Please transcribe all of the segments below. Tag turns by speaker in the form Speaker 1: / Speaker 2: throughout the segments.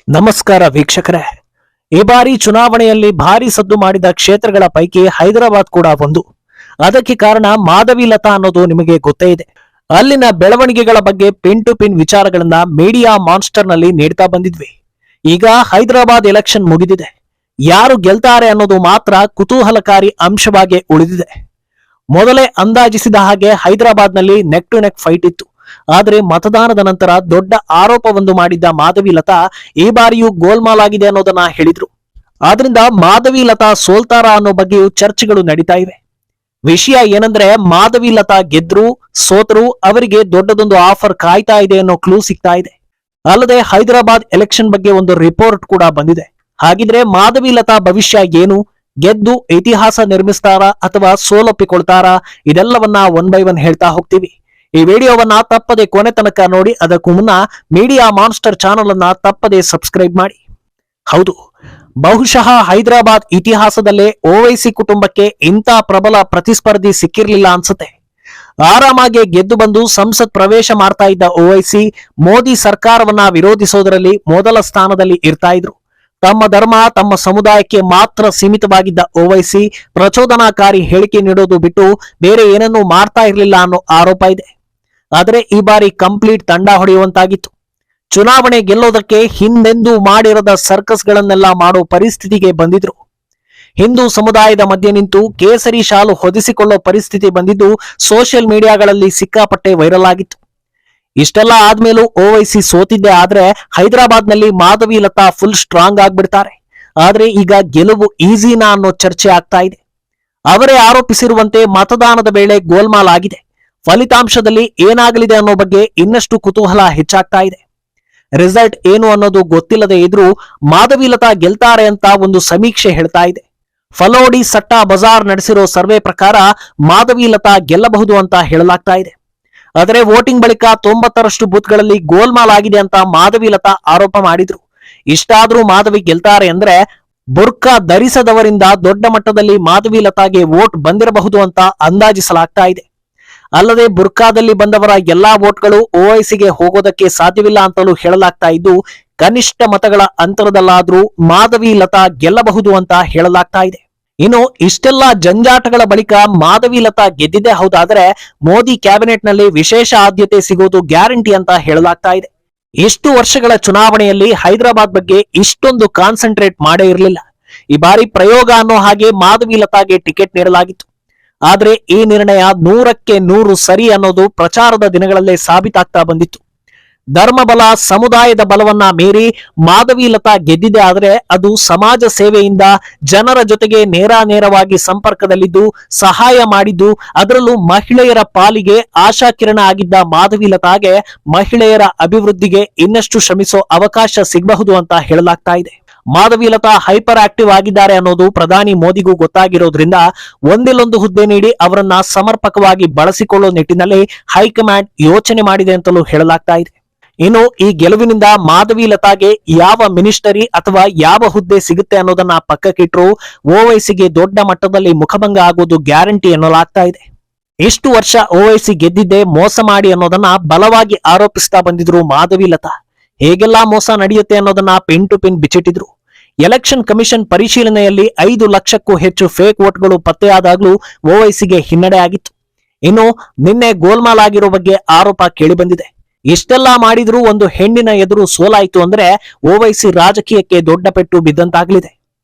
Speaker 1: ನಮಸ್ಕಾರ ವೀಕ್ಷಕರೇ. ಈ ಬಾರಿ ಚುನಾವಣೆಯಲ್ಲಿ ಭಾರಿ ಸದ್ದು ಮಾಡಿದ ಕ್ಷೇತ್ರಗಳ ಪೈಕಿ ಹೈದರಾಬಾದ್ ಕೂಡ ಒಂದು. ಅದಕ್ಕೆ ಕಾರಣ ಮಾಧವಿಲತಾ ಅನ್ನೋದು ನಿಮಗೆ ಗೊತ್ತೇ ಇದೆ. ಅಲ್ಲಿನ ಬೆಳವಣಿಗೆಗಳ ಬಗ್ಗೆ ಪಿನ್ ಟು ಪಿನ್ ವಿಚಾರಗಳನ್ನ ಮೀಡಿಯಾ ಮಾನ್ಸ್ಟರ್ ನಲ್ಲಿ ನೀಡ್ತಾ ಬಂದಿದ್ವಿ. ಈಗ ಹೈದರಾಬಾದ್ ಎಲೆಕ್ಷನ್ ಮುಗಿದಿದೆ. ಯಾರು ಗೆಲ್ತಾರೆ ಅನ್ನೋದು ಮಾತ್ರ ಕುತೂಹಲಕಾರಿ ಅಂಶವಾಗಿ ಉಳಿದಿದೆ. ಮೊದಲೇ ಅಂದಾಜಿಸಿದ ಹಾಗೆ ಹೈದರಾಬಾದ್ ನಲ್ಲಿ ನೆಕ್ ಟು ನೆಕ್ ಫೈಟ್ ಇತ್ತು. ಆದರೆ ಮತದಾನದ ನಂತರ ದೊಡ್ಡ ಆರೋಪವೊಂದು ಮಾಡಿದ್ದ ಮಾಧವಿಲತಾ ಈ ಬಾರಿಯೂ ಗೋಲ್ಮಾಲ್ ಆಗಿದೆ ಅನ್ನೋದನ್ನ ಹೇಳಿದ್ರು. ಆದ್ರಿಂದ ಮಾಧವಿಲತಾ ಸೋಲ್ತಾರಾ ಅನ್ನೋ ಬಗ್ಗೆಯೂ ಚರ್ಚೆಗಳು ನಡೀತಾ ಇವೆ. ವಿಷಯ ಏನಂದ್ರೆ, ಮಾಧವಿಲತಾ ಗೆದ್ರು ಸೋತರು ಅವರಿಗೆ ದೊಡ್ಡದೊಂದು ಆಫರ್ ಕಾಯ್ತಾ ಇದೆ ಅನ್ನೋ ಕ್ಲೂ ಸಿಗ್ತಾ ಇದೆ. ಅಲ್ಲದೆ ಹೈದರಾಬಾದ್ ಎಲೆಕ್ಷನ್ ಬಗ್ಗೆ ಒಂದು ರಿಪೋರ್ಟ್ ಕೂಡ ಬಂದಿದೆ. ಹಾಗಿದ್ರೆ ಮಾಧವಿಲತಾ ಭವಿಷ್ಯ ಏನು? ಗೆದ್ದು ಇತಿಹಾಸ ನಿರ್ಮಿಸ್ತಾರಾ ಅಥವಾ ಸೋಲೊಪ್ಪಿಕೊಳ್ತಾರಾ? ಇದೆಲ್ಲವನ್ನ ಒನ್ ಬೈ ಒನ್ ಹೇಳ್ತಾ ಹೋಗ್ತೀವಿ. ಈ ವಿಡಿಯೋವನ್ನ ತಪ್ಪದೆ ಕೊನೆ ತನಕ ನೋಡಿ. ಅದಕ್ಕೂ ಮುನ್ನ ಮೀಡಿಯಾ ಮಾನ್ಸ್ಟರ್ ಚಾನಲ್ ಅನ್ನ ತಪ್ಪದೆ ಸಬ್ಸ್ಕ್ರೈಬ್ ಮಾಡಿ. ಹೌದು, ಬಹುಶಃ ಹೈದರಾಬಾದ್ ಇತಿಹಾಸದಲ್ಲೇ ಓವೈಸಿ ಕುಟುಂಬಕ್ಕೆ ಇಂಥ ಪ್ರಬಲ ಪ್ರತಿಸ್ಪರ್ಧಿ ಸಿಕ್ಕಿರ್ಲಿಲ್ಲ ಅನ್ಸುತ್ತೆ. ಆರಾಮಾಗಿ ಗೆದ್ದು ಬಂದು ಸಂಸತ್ ಪ್ರವೇಶ ಮಾಡ್ತಾ ಇದ್ದ ಓವೈಸಿ ಮೋದಿ ಸರ್ಕಾರವನ್ನ ವಿರೋಧಿಸೋದರಲ್ಲಿ ಮೊದಲ ಸ್ಥಾನದಲ್ಲಿ ಇರ್ತಾ ಇದ್ರು. ತಮ್ಮ ಧರ್ಮ ತಮ್ಮ ಸಮುದಾಯಕ್ಕೆ ಮಾತ್ರ ಸೀಮಿತವಾಗಿದ್ದ ಓವೈಸಿ ಪ್ರಚೋದನಾಕಾರಿ ಹೇಳಿಕೆ ನೀಡೋದು ಬಿಟ್ಟು ಬೇರೆ ಏನನ್ನೂ ಮಾಡ್ತಾ ಇರಲಿಲ್ಲ ಅನ್ನೋ ಆರೋಪ ಇದೆ. ಆದರೆ ಈ ಬಾರಿ ಕಂಪ್ಲೀಟ್ ತಂಡ ಹೊಡೆಯುವಂತಾಗಿತ್ತು. ಚುನಾವಣೆ ಗೆಲ್ಲೋದಕ್ಕೆ ಹಿಂದೆಂದೂ ಮಾಡಿರದ ಸರ್ಕಸ್ಗಳನ್ನೆಲ್ಲ ಮಾಡೋ ಪರಿಸ್ಥಿತಿಗೆ ಬಂದಿದ್ರು. ಹಿಂದೂ ಸಮುದಾಯದ ಮಧ್ಯೆ ನಿಂತು ಕೇಸರಿ ಶಾಲು ಹೊದಿಸಿಕೊಳ್ಳೋ ಪರಿಸ್ಥಿತಿ ಬಂದಿದ್ದು ಸೋಷಿಯಲ್ ಮೀಡಿಯಾಗಳಲ್ಲಿ ಸಿಕ್ಕಾಪಟ್ಟೆ ವೈರಲ್ ಆಗಿತ್ತು. ಇಷ್ಟೆಲ್ಲ ಆದ್ಮೇಲೂ ಓವೈಸಿ ಸೋತಿದ್ದೆ. ಆದ್ರೆ ಹೈದರಾಬಾದ್ ನಲ್ಲಿ ಮಾಧವಿಲತಾ ಫುಲ್ ಸ್ಟ್ರಾಂಗ್ ಆಗ್ಬಿಡ್ತಾರೆ. ಆದ್ರೆ ಈಗ ಗೆಲುವು ಈಸಿನಾ ಅನ್ನೋ ಚರ್ಚೆ ಆಗ್ತಾ ಇದೆ. ಅವರೇ ಆರೋಪಿಸಿರುವಂತೆ ಮತದಾನದ ವೇಳೆ ಗೋಲ್ಮಾಲ್ ಆಗಿದೆ. ಫಲಿತಾಂಶದಲ್ಲಿ ಏನಾಗಲಿದೆ ಅನ್ನೋ ಬಗ್ಗೆ ಇನ್ನಷ್ಟು ಕುತೂಹಲ ಹೆಚ್ಚಾಗ್ತಾ ಇದೆ. ರಿಸಲ್ಟ್ ಏನು ಅನ್ನೋದು ಗೊತ್ತಿಲ್ಲದೆ ಇದ್ರೂ ಮಾಧವಿಲತಾ ಗೆಲ್ತಾರೆ ಅಂತ ಒಂದು ಸಮೀಕ್ಷೆ ಹೇಳ್ತಾ ಇದೆ. ಫಲೋಡಿ ಸಟ್ಟಾ ಬಜಾರ್ ನಡೆಸಿರೋ ಸರ್ವೆ ಪ್ರಕಾರ ಮಾಧವಿಲತಾ ಗೆಲ್ಲಬಹುದು ಅಂತ ಹೇಳಲಾಗ್ತಾ ಇದೆ. ಆದರೆ ವೋಟಿಂಗ್ ಬಳಿಕ 90ರಷ್ಟು ಬೂತ್ಗಳಲ್ಲಿ ಗೋಲ್ಮಾಲ್ ಆಗಿದೆ ಅಂತ ಮಾಧವಿಲತಾ ಆರೋಪ ಮಾಡಿದ್ರು. ಇಷ್ಟಾದ್ರೂ ಮಾಧವಿ ಗೆಲ್ತಾರೆ ಅಂದ್ರೆ ಬುರ್ಕಾ ಧರಿಸದವರಿಂದ ದೊಡ್ಡ ಮಟ್ಟದಲ್ಲಿ ಮಾಧವಿಲತಾಗೆ ವೋಟ್ ಬಂದಿರಬಹುದು ಅಂತ ಅಂದಾಜಿಸಲಾಗ್ತಾ ಇದೆ. ಅಲ್ಲದೆ ಬುರ್ಕಾದಲ್ಲಿ ಬಂದವರ ಎಲ್ಲಾ ವೋಟ್ಗಳು ಓವೈಸಿಗೆ ಹೋಗೋದಕ್ಕೆ ಸಾಧ್ಯವಿಲ್ಲ ಅಂತಲೂ ಹೇಳಲಾಗ್ತಾ ಇದ್ದು, ಕನಿಷ್ಠ ಮತಗಳ ಅಂತರದಲ್ಲಾದ್ರೂ ಮಾಧವಿಲತಾ ಗೆಲ್ಲಬಹುದು ಅಂತ ಹೇಳಲಾಗ್ತಾ ಇದೆ. ಇನ್ನು ಇಷ್ಟೆಲ್ಲ ಜಂಜಾಟಗಳ ಬಳಿಕ ಮಾಧವಿಲತಾ ಗೆದ್ದಿದ್ದೇ ಹೌದಾದ್ರೆ ಮೋದಿ ಕ್ಯಾಬಿನೆಟ್ ನಲ್ಲಿ ವಿಶೇಷ ಆದ್ಯತೆ ಸಿಗೋದು ಗ್ಯಾರಂಟಿ ಅಂತ ಹೇಳಲಾಗ್ತಾ ಇದೆ. ಇಷ್ಟು ವರ್ಷಗಳ ಚುನಾವಣೆಯಲ್ಲಿ ಹೈದರಾಬಾದ್ ಬಗ್ಗೆ ಇಷ್ಟೊಂದು ಕಾನ್ಸಂಟ್ರೇಟ್ ಮಾಡೇ ಇರಲಿಲ್ಲ. ಈ ಬಾರಿ ಪ್ರಯೋಗ ಅನ್ನೋ ಹಾಗೆ ಮಾಧವಿಲತಾಗೆ ಟಿಕೆಟ್ ನೀಡಲಾಗಿತ್ತು. ಆದ್ರೆ ಈ ನಿರ್ಣಯ 100ಕ್ಕೆ 100 ಸರಿ ಅನ್ನೋದು ಪ್ರಚಾರದ ದಿನಗಳಲ್ಲೇ ಸಾಬೀತಾಗ್ತಾ ಬಂದಿತ್ತು. ಧರ್ಮಬಲ ಸಮುದಾಯದ ಬಲವನ್ನ ಮೀರಿ ಮಾಧವಿಲತಾ ಗೆದ್ದಿದೆ. ಆದ್ರೆ ಅದು ಸಮಾಜ ಸೇವೆಯಿಂದ ಜನರ ಜೊತೆಗೆ ನೇರವಾಗಿ ಸಂಪರ್ಕದಲ್ಲಿದ್ದು ಸಹಾಯ ಮಾಡಿದ್ದು, ಅದರಲ್ಲೂ ಮಹಿಳೆಯರ ಪಾಲಿಗೆ ಆಶಾಕಿರಣ ಆಗಿದ್ದ ಮಾಧವಿಲತಾಗೆ ಮಹಿಳೆಯರ ಅಭಿವೃದ್ಧಿಗೆ ಇನ್ನಷ್ಟು ಶ್ರಮಿಸೋ ಅವಕಾಶ ಸಿಗಬಹುದು ಅಂತ ಹೇಳಲಾಗ್ತಾ ಇದೆ. ಮಾಧವಿಲತಾ ಹೈಪರ್ ಆಕ್ಟಿವ್ ಆಗಿದ್ದಾರೆ ಅನ್ನೋದು ಪ್ರಧಾನಿ ಮೋದಿಗೂ ಗೊತ್ತಾಗಿರೋದ್ರಿಂದ ಒಂದಿಲ್ಲೊಂದು ಹುದ್ದೆ ನೀಡಿ ಅವರನ್ನ ಸಮರ್ಪಕವಾಗಿ ಬಳಸಿಕೊಳ್ಳೋ ನಿಟ್ಟಿನಲ್ಲಿ ಹೈಕಮಾಂಡ್ ಯೋಚನೆ ಮಾಡಿದೆ ಅಂತಲೂ ಹೇಳಲಾಗ್ತಾ ಇದೆ. ಇನ್ನು ಈ ಗೆಲುವಿನಿಂದ ಮಾಧವಿಲತಾಗೆ ಯಾವ ಮಿನಿಸ್ಟರಿ ಅಥವಾ ಯಾವ ಹುದ್ದೆ ಸಿಗುತ್ತೆ ಅನ್ನೋದನ್ನ ಪಕ್ಕಕ್ಕಿಟ್ರು ಓವೈಸಿಗೆ ದೊಡ್ಡ ಮಟ್ಟದಲ್ಲಿ ಮುಖಭಂಗ ಆಗೋದು ಗ್ಯಾರಂಟಿ ಎನ್ನಲಾಗ್ತಾ ಇದೆ. ಇಷ್ಟು ವರ್ಷ ಓವೈಸಿ ಗೆದ್ದಿದ್ದೆ ಮೋಸ ಮಾಡಿ ಅನ್ನೋದನ್ನ ಬಲವಾಗಿ ಆರೋಪಿಸ್ತಾ ಬಂದಿದ್ರು ಮಾಧವಿಲತಾ. ಹೇಗೆಲ್ಲಾ ಮೋಸ ನಡೆಯುತ್ತೆ ಅನ್ನೋದನ್ನ ಪಿನ್ ಟು ಪಿನ್ ಬಿಚ್ಚಿಟ್ಟಿದ್ರು. ಎಲೆಕ್ಷನ್ ಕಮಿಷನ್ ಪರಿಶೀಲನೆಯಲ್ಲಿ 5 ಲಕ್ಷಕ್ಕೂ ಹೆಚ್ಚು ಫೇಕ್ ವೋಟ್ಗಳು ಪತ್ತೆಯಾದಾಗ್ಲೂ ಓವೈಸಿಗೆ ಹಿನ್ನಡೆ ಆಗಿತ್ತು. ಇನ್ನು ನಿನ್ನೆ ಗೋಲ್ಮಾಲ್ ಆಗಿರೋ ಬಗ್ಗೆ ಆರೋಪ ಕೇಳಿಬಂದಿದೆ. ಇಷ್ಟೆಲ್ಲಾ ಮಾಡಿದ್ರೂ ಒಂದು ಹೆಣ್ಣಿನ ಎದುರು ಸೋಲಾಯಿತು ಅಂದ್ರೆ ಓವೈಸಿ ರಾಜಕೀಯಕ್ಕೆ ದೊಡ್ಡ ಪೆಟ್ಟು ಬಿದ್ದಂತಾಗ್ಲಿದೆ.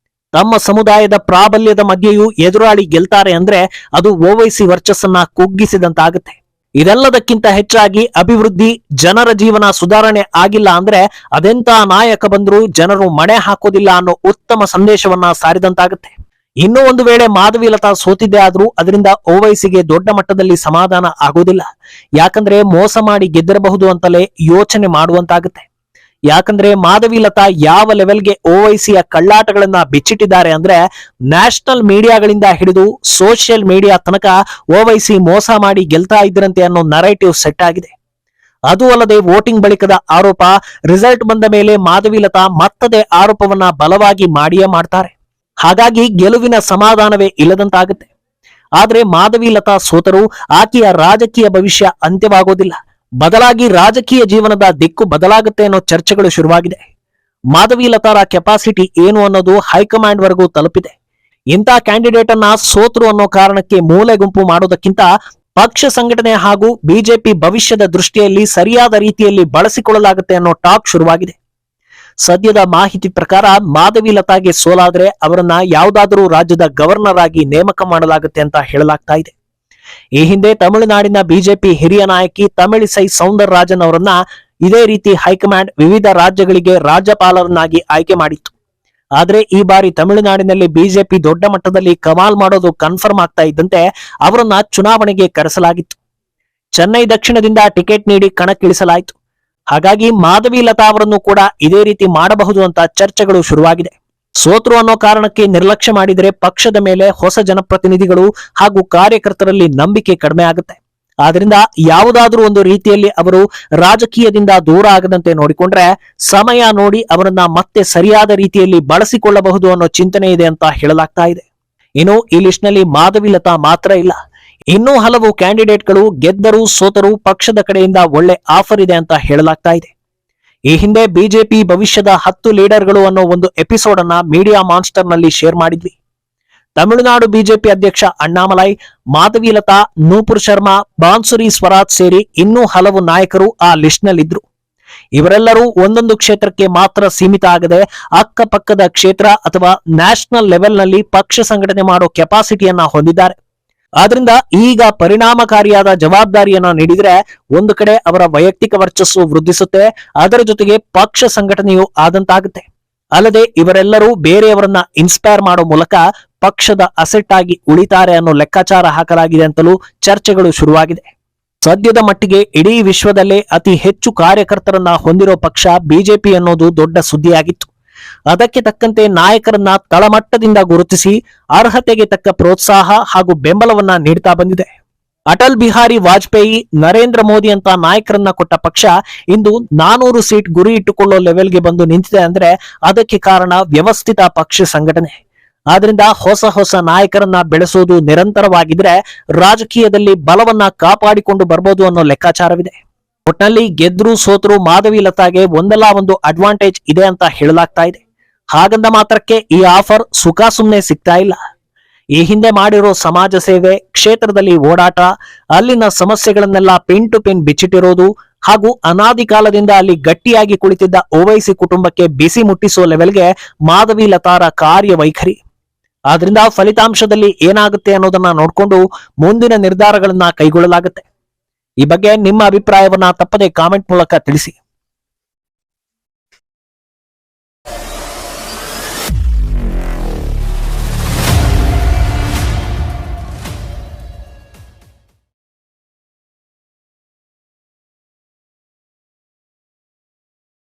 Speaker 1: ತಮ್ಮ ಸಮುದಾಯದ ಪ್ರಾಬಲ್ಯದ ಮಧ್ಯೆಯೂ ಎದುರಾಳಿ ಗೆಲ್ತಾರೆ ಅಂದ್ರೆ ಅದು ಓವೈಸಿ ವರ್ಚಸ್ಸನ್ನ ಕುಗ್ಗಿಸಿದಂತಾಗುತ್ತೆ. ಇದೆಲ್ಲದಕ್ಕಿಂತ ಹೆಚ್ಚಾಗಿ ಅಭಿವೃದ್ಧಿ, ಜನರ ಜೀವನ ಸುಧಾರಣೆ ಆಗಿಲ್ಲ ಅಂದ್ರೆ ಅದೆಂತ ನಾಯಕ ಬಂದ್ರೂ ಜನರು ಮಣೆ ಹಾಕೋದಿಲ್ಲ ಅನ್ನೋ ಉತ್ತಮ ಸಂದೇಶವನ್ನ ಸಾರಿದಂತಾಗುತ್ತೆ. ಇನ್ನೂ ಒಂದು ವೇಳೆ ಮಾಧವಿಲತಾ ಸೋತಿದ್ದೇ ಆದ್ರೂ ಅದರಿಂದ ಓವೈಸಿಗೆ ದೊಡ್ಡ ಮಟ್ಟದಲ್ಲಿ ಸಮಾಧಾನ ಆಗೋದಿಲ್ಲ. ಯಾಕಂದ್ರೆ ಮೋಸ ಮಾಡಿ ಗೆದ್ದಿರಬಹುದು ಅಂತಲೇ ಯೋಚನೆ ಮಾಡುವಂತಾಗುತ್ತೆ. ಯಾಕಂದ್ರೆ ಮಾಧವಿಲತಾ ಯಾವ ಲೆವೆಲ್ಗೆ ಓವೈಸಿಯ ಕಳ್ಳಾಟಗಳನ್ನ ಬಿಚ್ಚಿಟ್ಟಿದ್ದಾರೆ ಅಂದ್ರೆ ನ್ಯಾಷನಲ್ ಮೀಡಿಯಾಗಳಿಂದ ಹಿಡಿದು ಸೋಷಿಯಲ್ ಮೀಡಿಯಾ ತನಕ ಓವೈಸಿ ಮೋಸ ಮಾಡಿ ಗೆಲ್ತಾ ಇದ್ರಂತೆ ಅನ್ನೋ ನರೇಟಿವ್ ಸೆಟ್ ಆಗಿದೆ. ಅದು ಅಲ್ಲದೆ ವೋಟಿಂಗ್ ಬಳಿಕದ ಆರೋಪ, ರಿಸಲ್ಟ್ ಬಂದ ಮೇಲೆ ಮಾಧವಿಲತಾ ಮತ್ತದೇ ಆರೋಪವನ್ನ ಬಲವಾಗಿ ಮಾಡಿಯೇ ಮಾಡ್ತಾರೆ. ಹಾಗಾಗಿ ಗೆಲುವಿನ ಸಮಾಧಾನವೇ ಇಲ್ಲದಂತಾಗುತ್ತೆ. ಆದ್ರೆ ಮಾಧವಿಲತಾ ಸೋತರೂ ಆಕೆಯ ರಾಜಕೀಯ ಭವಿಷ್ಯ ಅಂತ್ಯವಾಗೋದಿಲ್ಲ. ಬದಲಾಗಿ ರಾಜಕೀಯ ಜೀವನದ ದಿಕ್ಕು ಬದಲಾಗುತ್ತೆ ಅನ್ನೋ ಚರ್ಚೆಗಳು ಶುರುವಾಗಿದೆ. ಮಾಧವಿ ಲತಾರ ಕೆಪಾಸಿಟಿ ಏನು ಅನ್ನೋದು ಹೈಕಮಾಂಡ್ ವರೆಗೂ ತಲುಪಿದೆ. ಇಂಥ ಕ್ಯಾಂಡಿಡೇಟ್ ಅನ್ನ ಸೋತ್ರು ಅನ್ನೋ ಕಾರಣಕ್ಕೆ ಮೂಲೆ ಗುಂಪು ಮಾಡೋದಕ್ಕಿಂತ ಪಕ್ಷ ಸಂಘಟನೆ ಹಾಗೂ ಬಿಜೆಪಿ ಭವಿಷ್ಯದ ದೃಷ್ಟಿಯಲ್ಲಿ ಸರಿಯಾದ ರೀತಿಯಲ್ಲಿ ಬಳಸಿಕೊಳ್ಳಲಾಗುತ್ತೆ ಅನ್ನೋ ಟಾಕ್ ಶುರುವಾಗಿದೆ. ಸದ್ಯದ ಮಾಹಿತಿ ಪ್ರಕಾರ ಮಾಧವಿ ಲತಾಗೆ ಸೋಲಾದ್ರೆ ಅವರನ್ನ ಯಾವುದಾದರೂ ರಾಜ್ಯದ ಗವರ್ನರ್ ಆಗಿ ನೇಮಕ ಮಾಡಲಾಗುತ್ತೆ ಅಂತ ಹೇಳಲಾಗ್ತಾ ಇದೆ. ಈ ಹಿಂದೆ ತಮಿಳುನಾಡಿನ ಬಿಜೆಪಿ ಹಿರಿಯ ನಾಯಕಿ ತಮಿಳಿಸೈ ಸೌಂದರರಾಜನ್ ಅವರನ್ನ ಇದೇ ರೀತಿ ಹೈಕಮಾಂಡ್ ವಿವಿಧ ರಾಜ್ಯಗಳಿಗೆ ರಾಜ್ಯಪಾಲರನ್ನಾಗಿ ಆಯ್ಕೆ ಮಾಡಿತ್ತು. ಆದ್ರೆ ಈ ಬಾರಿ ತಮಿಳುನಾಡಿನಲ್ಲಿ ಬಿಜೆಪಿ ದೊಡ್ಡ ಮಟ್ಟದಲ್ಲಿ ಕಮಾಲ್ ಮಾಡೋದು ಕನ್ಫರ್ಮ್ ಆಗ್ತಾ ಇದ್ದಂತೆ ಅವರನ್ನ ಚುನಾವಣೆಗೆ ಕರೆಸಲಾಗಿತ್ತು. ಚೆನ್ನೈ ದಕ್ಷಿಣದಿಂದ ಟಿಕೆಟ್ ನೀಡಿ ಕಣಕ್ಕಿಳಿಸಲಾಯಿತು. ಹಾಗಾಗಿ ಮಾಧವಿ ಲತಾ ಅವರನ್ನು ಕೂಡ ಇದೇ ರೀತಿ ಮಾಡಬಹುದು ಅಂತ ಚರ್ಚೆಗಳು ಶುರುವಾಗಿದೆ. ಸೋತ್ರು ಅನ್ನೋ ಕಾರಣಕ್ಕೆ ನಿರ್ಲಕ್ಷ್ಯ ಮಾಡಿದರೆ ಪಕ್ಷದ ಮೇಲೆ ಹೊಸ ಜನಪ್ರತಿನಿಧಿಗಳು ಹಾಗೂ ಕಾರ್ಯಕರ್ತರಲ್ಲಿ ನಂಬಿಕೆ ಕಡಿಮೆ ಆಗುತ್ತೆ. ಆದ್ರಿಂದ ಯಾವುದಾದ್ರೂ ಒಂದು ರೀತಿಯಲ್ಲಿ ಅವರು ರಾಜಕೀಯದಿಂದ ದೂರ ಆಗದಂತೆ ನೋಡಿಕೊಂಡ್ರೆ ಸಮಯ ನೋಡಿ ಅವರನ್ನ ಮತ್ತೆ ಸರಿಯಾದ ರೀತಿಯಲ್ಲಿ ಬಳಸಿಕೊಳ್ಳಬಹುದು ಅನ್ನೋ ಚಿಂತನೆ ಇದೆ ಅಂತ ಹೇಳಲಾಗ್ತಾ ಇದೆ. ಇನ್ನು ಈ ಲಿಸ್ಟ್ ನಲ್ಲಿ ಮಾಧವಿ ಲತಾ ಮಾತ್ರ ಇಲ್ಲ, ಇನ್ನೂ ಹಲವು ಕ್ಯಾಂಡಿಡೇಟ್ಗಳು ಗೆದ್ದರು ಸೋತರು ಪಕ್ಷದ ಕಡೆಯಿಂದ ಒಳ್ಳೆ ಆಫರ್ ಇದೆ ಅಂತ ಹೇಳಲಾಗ್ತಾ ಇದೆ. ಈ ಹಿಂದೆ ಬಿಜೆಪಿ ಭವಿಷ್ಯದ 10 ಲೀಡರ್ಗಳು ಅನ್ನೋ ಒಂದು ಎಪಿಸೋಡ್ ಅನ್ನ ಮೀಡಿಯಾ ಮಾನ್ಸ್ಟರ್ ನಲ್ಲಿ ಶೇರ್ ಮಾಡಿದ್ವಿ. ತಮಿಳುನಾಡು ಬಿಜೆಪಿ ಅಧ್ಯಕ್ಷ ಅಣ್ಣಾಮಲೈ, ಮಾಧವಿ ಲತಾ, ನೂಪುರ್ ಶರ್ಮಾ, ಬಾನ್ಸುರಿ ಸ್ವರಾಜ್ ಸೇರಿ ಇನ್ನೂ ಹಲವು ನಾಯಕರು ಆ ಲಿಸ್ಟ್ ನಲ್ಲಿದ್ರು. ಇವರೆಲ್ಲರೂ ಒಂದೊಂದು ಕ್ಷೇತ್ರಕ್ಕೆ ಮಾತ್ರ ಸೀಮಿತ ಆಗದೆ ಅಕ್ಕಪಕ್ಕದ ಕ್ಷೇತ್ರ ಅಥವಾ ನ್ಯಾಷನಲ್ ಲೆವೆಲ್ ನಲ್ಲಿ ಪಕ್ಷ ಸಂಘಟನೆ ಮಾಡೋ ಕೆಪಾಸಿಟಿಯನ್ನ ಹೊಂದಿದ್ದಾರೆ. ಆದ್ರಿಂದ ಈಗ ಪರಿಣಾಮಕಾರಿಯಾದ ಜವಾಬ್ದಾರಿಯನ್ನ ನೀಡಿದ್ರೆ ಒಂದು ಕಡೆ ಅವರ ವೈಯಕ್ತಿಕ ವರ್ಚಸ್ಸು ವೃದ್ಧಿಸುತ್ತೆ, ಅದರ ಜೊತೆಗೆ ಪಕ್ಷ ಸಂಘಟನೆಯೂ ಆದಂತಾಗುತ್ತೆ. ಅಲ್ಲದೆ ಇವರೆಲ್ಲರೂ ಬೇರೆಯವರನ್ನ ಇನ್ಸ್ಪೈರ್ ಮಾಡೋ ಮೂಲಕ ಪಕ್ಷದ ಅಸೆಟ್ ಆಗಿ ಉಳಿತಾರೆ ಅನ್ನೋ ಲೆಕ್ಕಾಚಾರ ಹಾಕಲಾಗಿದೆ ಅಂತಲೂ ಚರ್ಚೆಗಳು ಶುರುವಾಗಿದೆ. ಸದ್ಯದ ಮಟ್ಟಿಗೆ ಇಡೀ ವಿಶ್ವದಲ್ಲೇ ಅತಿ ಹೆಚ್ಚು ಕಾರ್ಯಕರ್ತರನ್ನ ಹೊಂದಿರೋ ಪಕ್ಷ ಬಿಜೆಪಿ ಅನ್ನೋದು ದೊಡ್ಡ ಸುದ್ದಿಯಾಗಿತ್ತು. ಅದಕ್ಕೆ ತಕ್ಕಂತೆ ನಾಯಕರನ್ನ ತಳಮಟ್ಟದಿಂದ ಗುರುತಿಸಿ ಅರ್ಹತೆಗೆ ತಕ್ಕ ಪ್ರೋತ್ಸಾಹ ಹಾಗೂ ಬೆಂಬಲವನ್ನ ನೀಡ್ತಾ ಬಂದಿದೆ. ಅಟಲ್ ಬಿಹಾರಿ ವಾಜಪೇಯಿ, ನರೇಂದ್ರ ಮೋದಿ ಅಂತ ನಾಯಕರನ್ನ ಕೊಟ್ಟ ಪಕ್ಷ ಇಂದು 400 ಸೀಟ್ ಗುರಿ ಇಟ್ಟುಕೊಳ್ಳೋ ಲೆವೆಲ್ಗೆ ಬಂದು ನಿಂತಿದೆ ಅಂದ್ರೆ ಅದಕ್ಕೆ ಕಾರಣ ವ್ಯವಸ್ಥಿತ ಪಕ್ಷ ಸಂಘಟನೆ. ಆದ್ರಿಂದ ಹೊಸ ನಾಯಕರನ್ನ ಬೆಳೆಸೋದು ನಿರಂತರವಾಗಿದ್ರೆ ರಾಜಕೀಯದಲ್ಲಿ ಬಲವನ್ನ ಕಾಪಾಡಿಕೊಂಡು ಬರ್ಬೋದು ಅನ್ನೋ ಲೆಕ್ಕಾಚಾರವಿದೆ. ಒಟ್ನಲ್ಲಿ ಗೆದ್ರು ಸೋತರು ಮಾಧವಿ ಲತಾಗೆ ಒಂದಲ್ಲ ಒಂದು ಅಡ್ವಾಂಟೇಜ್ ಇದೆ ಅಂತ ಹೇಳಲಾಗ್ತಾ ಇದೆ. ಹಾಗಂದ ಮಾತ್ರಕ್ಕೆ ಈ ಆಫರ್ ಸುಖ ಸುಮ್ನೆ ಸಿಗ್ತಾ ಇಲ್ಲ. ಈ ಹಿಂದೆ ಮಾಡಿರೋ ಸಮಾಜ ಸೇವೆ, ಕ್ಷೇತ್ರದಲ್ಲಿ ಓಡಾಟ, ಅಲ್ಲಿನ ಸಮಸ್ಯೆಗಳನ್ನೆಲ್ಲ ಪಿನ್ ಟು ಪಿನ್ ಬಿಚ್ಚಿಟ್ಟಿರೋದು ಹಾಗೂ ಅನಾದಿ ಕಾಲದಿಂದ ಅಲ್ಲಿ ಗಟ್ಟಿಯಾಗಿ ಕುಳಿತಿದ್ದ ಓವೈಸಿ ಕುಟುಂಬಕ್ಕೆ ಬಿಸಿ ಮುಟ್ಟಿಸೋ ಲೆವೆಲ್ಗೆ ಮಾಧವಿ ಲತಾರ ಕಾರ್ಯವೈಖರಿ. ಆದ್ರಿಂದ ಫಲಿತಾಂಶದಲ್ಲಿ ಏನಾಗುತ್ತೆ ಅನ್ನೋದನ್ನ ನೋಡ್ಕೊಂಡು ಮುಂದಿನ ನಿರ್ಧಾರಗಳನ್ನ ಕೈಗೊಳ್ಳಲಾಗುತ್ತೆ. ಈ ಬಗ್ಗೆ ನಿಮ್ಮ ಅಭಿಪ್ರಾಯವನ್ನ ತಪ್ಪದೆ ಕಾಮೆಂಟ್ ಮೂಲಕ ತಿಳಿಸಿ.